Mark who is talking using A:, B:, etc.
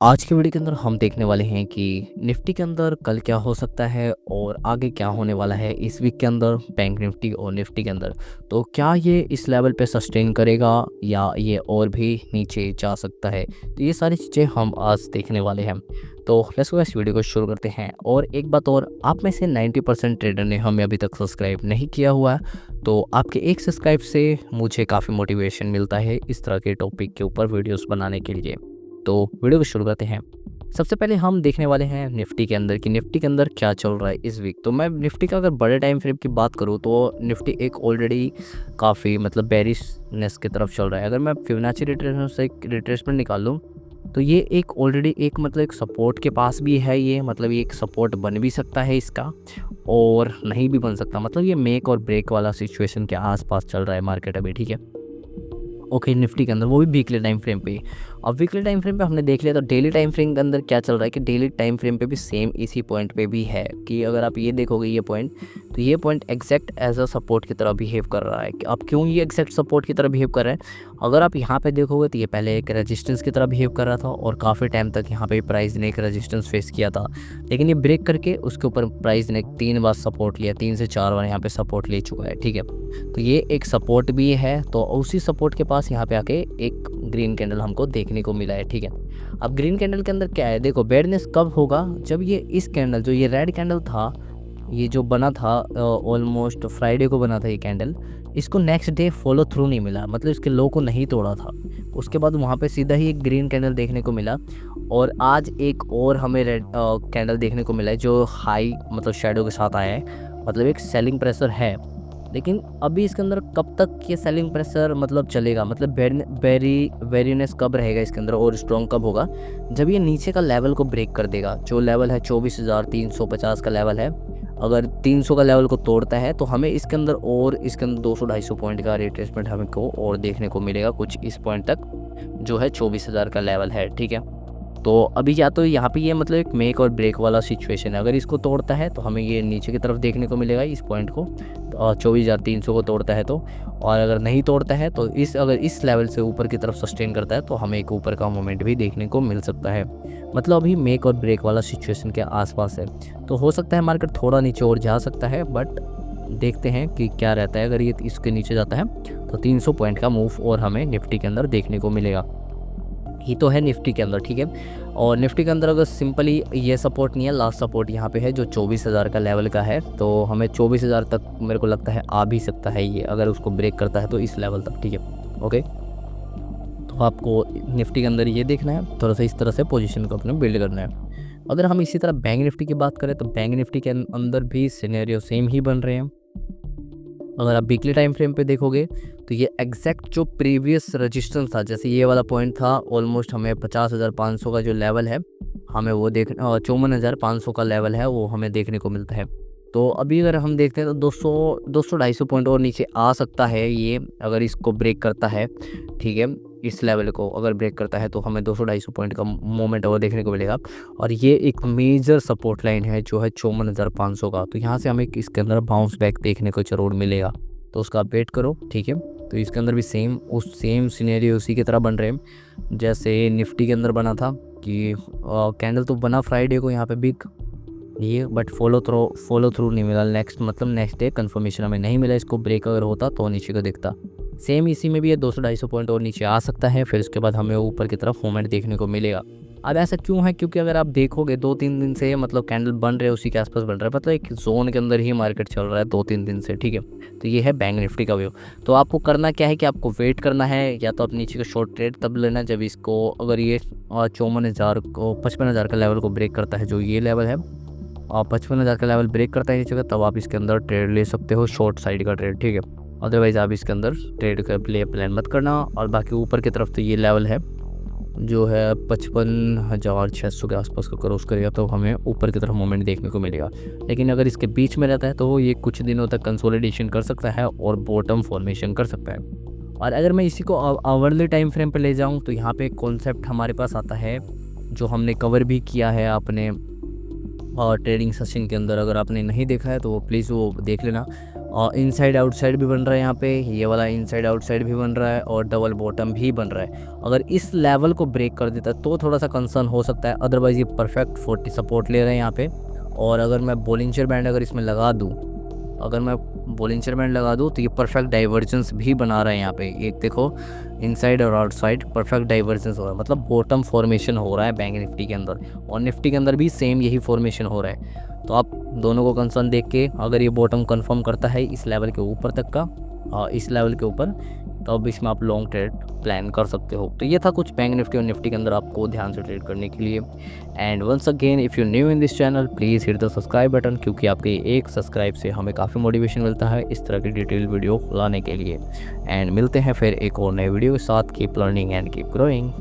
A: आज के वीडियो के अंदर हम देखने वाले हैं कि निफ्टी के अंदर कल क्या हो सकता है और आगे क्या होने वाला है इस वीक के अंदर बैंक निफ्टी और निफ्टी के अंदर। तो क्या ये इस लेवल पे सस्टेन करेगा या ये और भी नीचे जा सकता है, तो ये सारी चीज़ें हम आज देखने वाले हैं। तो लेट्स गो इस वीडियो को शुरू करते हैं। और एक बात और, आप में से 90% ट्रेडर ने हमें अभी तक सब्सक्राइब नहीं किया हुआ है, तो आपके एक सब्सक्राइब से मुझे काफ़ी मोटिवेशन मिलता है इस तरह के टॉपिक के ऊपर वीडियोस बनाने के लिए। तो वीडियो को शुरू करते हैं। सबसे पहले हम देखने वाले हैं निफ्टी के अंदर कि निफ्टी के अंदर क्या चल रहा है इस वीक। तो मैं निफ्टी का अगर बड़े टाइम फ्रेम की बात करूँ तो निफ्टी एक ऑलरेडी काफ़ी बेरिशनेस की तरफ चल रहा है। अगर मैं फिबोनाची रिट्रेसमेंट से एक रिट्रेसमेंट निकाल लूँ तो ये एक ऑलरेडी एक सपोर्ट के पास भी है। ये ये एक सपोर्ट बन भी सकता है इसका और नहीं भी बन सकता। ये मेक और ब्रेक वाला सिचुएशन के आसपास चल रहा है मार्केट अभी, ठीक है। ओके, निफ्टी के अंदर वो भी वीकली टाइम फ्रेम पे। अब वीकली टाइम फ्रेम पे हमने देख लिया, तो डेली टाइम फ्रेम के अंदर क्या चल रहा है कि डेली टाइम फ्रेम पे भी सेम इसी पॉइंट पे भी है कि अगर आप ये देखोगे ये पॉइंट, तो ये point exact as a support की तरह बिहेव कर रहा है। अब क्यों ये एग्जैक्ट सपोर्ट की तरह बिहेव कर रहा है, अगर आप यहाँ पे देखोगे तो ये पहले एक रेजिस्टेंस की तरह बिहेव कर रहा था और काफ़ी टाइम तक यहाँ पे प्राइस ने एक रेजिस्टेंस फेस किया था, लेकिन ये ब्रेक करके उसके ऊपर प्राइस ने 3 बार सपोर्ट लिया, 3 से 4 बार यहाँ पे सपोर्ट ले चुका है, ठीक है। तो ये एक सपोर्ट भी है, तो उसी सपोर्ट के पास यहाँ पे आके एक ग्रीन कैंडल हमको देखने को मिला है, ठीक है। अब ग्रीन कैंडल के अंदर क्या है, देखो बेयरनेस कब होगा, जब ये इस कैंडल जो ये रेड कैंडल था, ये जो बना था ऑलमोस्ट फ्राइडे को बना था ये कैंडल, इसको नेक्स्ट डे फॉलो थ्रू नहीं मिला, इसके लो को नहीं तोड़ा था। उसके बाद वहाँ पे सीधा ही एक ग्रीन कैंडल देखने को मिला और आज एक और हमें रेड कैंडल देखने को मिला है जो हाई शेडो के साथ आया है। एक सेलिंग प्रेशर है, लेकिन अभी इसके अंदर कब तक ये सेलिंग प्रेशर चलेगा, वेरीनेस कब रहेगा इसके अंदर और स्ट्रॉन्ग कब होगा, जब ये नीचे का लेवल को ब्रेक कर देगा। जो लेवल है 24,350 का लेवल है, अगर 300 का लेवल को तोड़ता है तो हमें इसके अंदर 200-250 पॉइंट का रिट्रेसमेंट हमको और देखने को मिलेगा कुछ इस पॉइंट तक, जो है 24,000 का लेवल है, ठीक है। तो अभी या तो यहाँ पे ये एक मेक और ब्रेक वाला सिचुएशन है, अगर इसको तोड़ता है तो हमें ये नीचे की तरफ देखने को मिलेगा इस पॉइंट को, 24,300 को तोड़ता है तो, और अगर नहीं तोड़ता है तो अगर इस लेवल से ऊपर की तरफ सस्टेन करता है तो हमें एक ऊपर का मोमेंट भी देखने को मिल सकता है। अभी मेक और ब्रेक वाला सिचुएशन के आसपास है, तो हो सकता है मार्केट थोड़ा नीचे और जा सकता है, बट देखते हैं कि क्या रहता है। अगर ये इसके नीचे जाता है तो 300 पॉइंट का मूव और हमें निफ्टी के अंदर देखने को मिलेगा। ही तो है निफ्टी के अंदर, ठीक है। और निफ्टी के अंदर अगर सिंपली ये सपोर्ट नहीं है, लास्ट सपोर्ट यहाँ पे है जो 24,000 का लेवल का है, तो हमें 24,000 तक मेरे को लगता है आ भी सकता है ये, अगर उसको ब्रेक करता है तो इस लेवल तक, ठीक है। ओके, तो आपको निफ्टी के अंदर ये देखना है, थोड़ा सा इस तरह से पोजीशन को अपने बिल्ड करना है। अगर हम इसी तरह बैंक निफ्टी की बात करें तो बैंक निफ्टी के अंदर भी सिनेरियो सेम ही बन रहे हैं। अगर आप वीकली टाइम फ्रेम पे देखोगे तो ये एग्जैक्ट जो प्रीवियस रेजिस्टेंस था, जैसे ये वाला पॉइंट था, ऑलमोस्ट हमें 50,500 का जो लेवल है, हमें वो 54,500 का लेवल है वो हमें देखने को मिलता है। तो अभी अगर हम देखते हैं तो 200-250 पॉइंट और नीचे आ सकता है ये, अगर इसको ब्रेक करता है, ठीक है। इस लेवल को अगर ब्रेक करता है तो हमें 200-250 पॉइंट का मोमेंट और देखने को मिलेगा, और ये एक मेजर सपोर्ट लाइन है जो है 54,500 का। तो यहाँ से हमें इसके अंदर बाउंस बैक देखने को जरूर मिलेगा, तो उसका वेट करो, ठीक है। तो इसके अंदर भी सेम सिनेरियो उसी की तरह बन रहे हैं जैसे निफ्टी के अंदर बना था कि कैंडल तो बना फ्राइडे को यहाँ पे बिग ये, बट फॉलो थ्रू नहीं मिला। नेक्स्ट डे कंफर्मेशन हमें नहीं मिला, इसको ब्रेक अगर होता तो नीचे को दिखता। सेम इसी में भी है, 200-250 पॉइंट और नीचे आ सकता है, फिर उसके बाद हमें ऊपर की तरफ मूवमेंट देखने को मिलेगा। अब ऐसा क्यों है, क्योंकि अगर आप देखोगे 2-3 दिन से कैंडल बन रहे हैं उसी के आसपास बन रहा है, एक जोन के अंदर ही मार्केट चल रहा है 2-3 दिन से, ठीक है। तो ये है बैंक निफ्टी का व्यू। तो आपको करना क्या है कि आपको वेट करना है, या तो आप नीचे का शॉर्ट ट्रेड तब लेना जब इसको, अगर ये 55,000 का लेवल को ब्रेक करता है, जो ये लेवल है, और 55,000 का लेवल ब्रेक करता है नीचे का, तब आप इसके अंदर ट्रेड ले सकते हो, शॉर्ट साइड का ट्रेड, ठीक है। अदरवाइज़ आप इसके अंदर ट्रेड का प्लान मत करना। और बाकी ऊपर की तरफ तो ये लेवल है जो है 55,600 के आसपास का क्रॉस करेगा तो हमें ऊपर की तरफ मोमेंट देखने को मिलेगा। लेकिन अगर इसके बीच में रहता है तो ये कुछ दिनों तक कंसोलिडेशन कर सकता है और बॉटम फॉर्मेशन कर सकता है। और अगर मैं इसी को आवरली टाइम फ्रेम पर ले जाऊँ तो यहाँ पे एक कॉन्सेप्ट हमारे पास आता है जो हमने कवर भी किया है अपने ट्रेडिंग सेशन के अंदर। अगर आपने नहीं देखा है तो प्लीज़ वो देख लेना। इनसाइड आउटसाइड भी बन रहा है यहाँ पे, ये वाला इनसाइड आउटसाइड भी बन रहा है और डबल बॉटम भी बन रहा है। अगर इस लेवल को ब्रेक कर देता है तो थोड़ा सा कंसर्न हो सकता है, अदरवाइज़ ये परफेक्ट 40 सपोर्ट ले रहे हैं यहाँ पे। और अगर मैं बोलिंजर बैंड अगर इसमें लगा दूँ, अगर मैं बोलिंजर बैंड लगा दूँ तो ये परफेक्ट डाइवर्जेंस भी बना रहा है यहाँ पे। एक देखो इनसाइड और आउटसाइड परफेक्ट डाइवर्जेंस हो रहा है, मतलब बॉटम फॉर्मेशन हो रहा है बैंक निफ्टी के अंदर, और निफ्टी के अंदर भी सेम यही फॉर्मेशन हो रहा है। तो आप दोनों को कंसर्न देख के अगर ये बॉटम कंफर्म करता है इस लेवल के ऊपर तक का, इस लेवल के ऊपर, तो अब इसमें आप लॉन्ग ट्रेड प्लान कर सकते हो। तो ये था कुछ बैंक निफ्टी और निफ्टी के अंदर आपको ध्यान से ट्रेड करने के लिए। And once again if you new in this channel please hit the subscribe button, क्योंकि आपके एक सब्सक्राइब से हमें काफ़ी मोटिवेशन मिलता है इस तरह की डिटेल वीडियो लाने के लिए। एंड मिलते हैं फिर एक और नए वीडियो के साथ। Keep learning and keep growing.